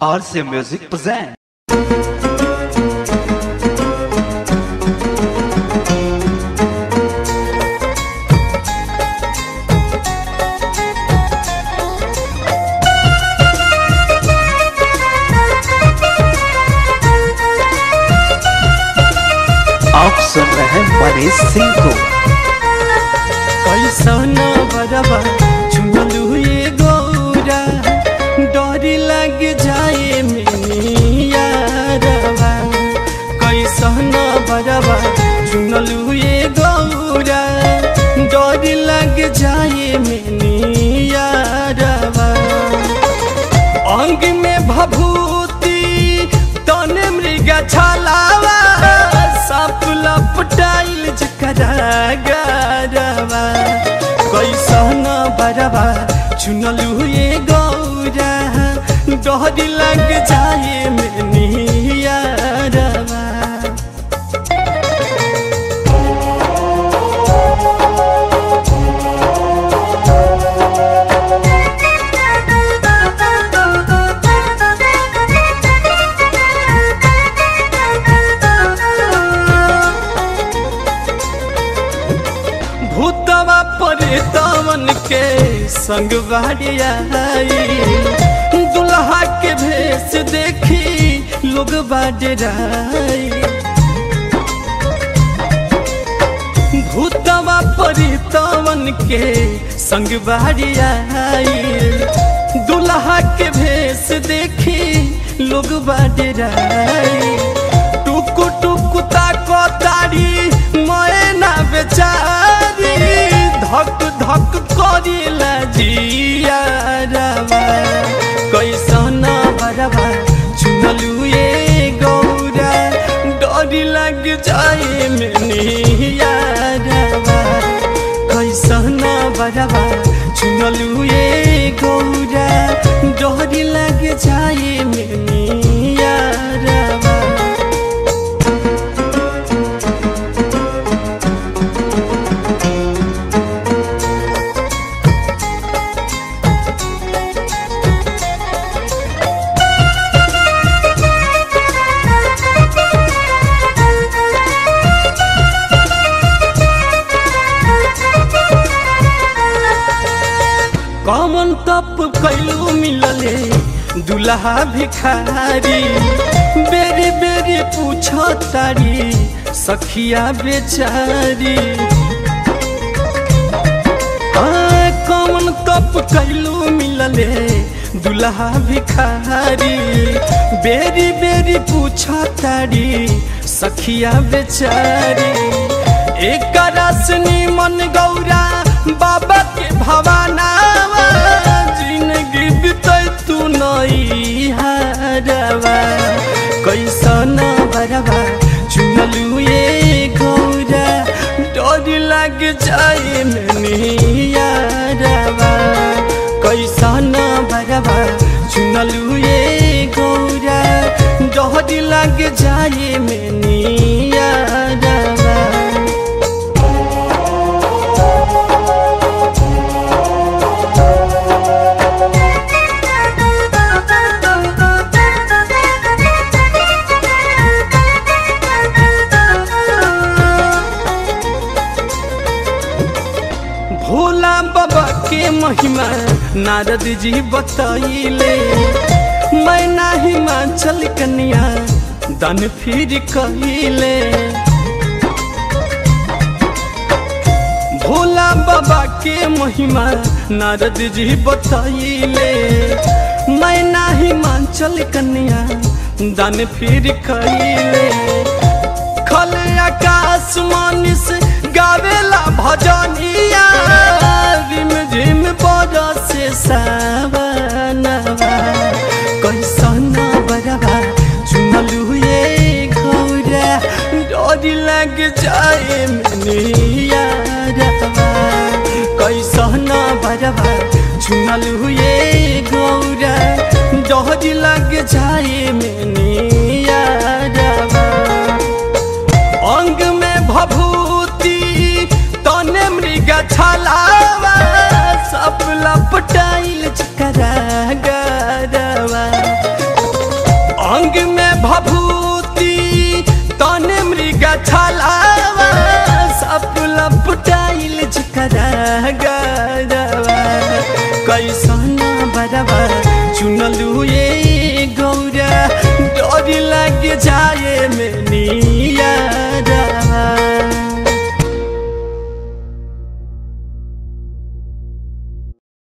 RC Music present. आप सुन रहे हैं मनीष सिंह को। कैसा न बरबा चुनलू ये गौरा डोरी लग जाए मिया रवा। कैसा न बरबा चुनलू ये गौरा डोरी लग जाए मिया रवा। अंग में भभूति तने मृग छलावा साप लपटाइल जकरा गरवा। कैसा न बरबा चुनलू ये गौरा डोरी लग जाए मिया रवा। भूतवा परेतवन के संग बाड़िया दुल्हा के भेष देखी लोग बाडराई। भूतवा परेतवन के संग बाड़िया दुल्हा के भेष देखी लोग बाडराई। टुकु टुकु ताको तारी मैना बेचारी धक धक करेला जिया रवा। कैसा न बरबा चुनलू ये गौरा डोरी लग जाए मिया रवा। कैसा न बरबा चुनलू ये गौरा डोरी लग जाए मिया रवा। कौन तप कैलू मिलले दुल्हा भिखारी बेरी बेरी पूछो तारी सखिया बेचारी। कौन तप कैलू मिलले दुल्हा भिखारी बेरी बेरी पूछो तारी सखिया बेचारी। एक रसनी मन गौरा बाबा के भवानावा जिंदगी बितै तू नई हरवा। कैसा न बरबा चुनलू ये गौरा डोरी लग जाए मिया रवा। कैसा न बरबा चुनलू ये गौरा डोरी लग जाए मिया रवा। भोला बाबा के महिमा नारद जी बताइले मैं ना हिमाचल कन्या दान फिर कहिले। भोला बाबा के महिमा नारद जी बताइले मैं ना हिमाचल कन्या दान फिर कहिले। खल आकाश मानिस गावेला भजनिया रिम झिम बरसे सावनवा। कैसा न बरबा चुनलू ये गौरा डोरी लग जाए मिया रवा। कैसा न बरबा चुनलू ये गौरा डोरी लग जाए मिया रवा। अंग में भभूति तने मृग छलावा सब लपटाइल जकरा गरवा। अंग में भभूति तने मृगा छलावा सब लपटाइल जकरा गरवा कैसन बरवा चुनलू ये गौरा डर लग जाए में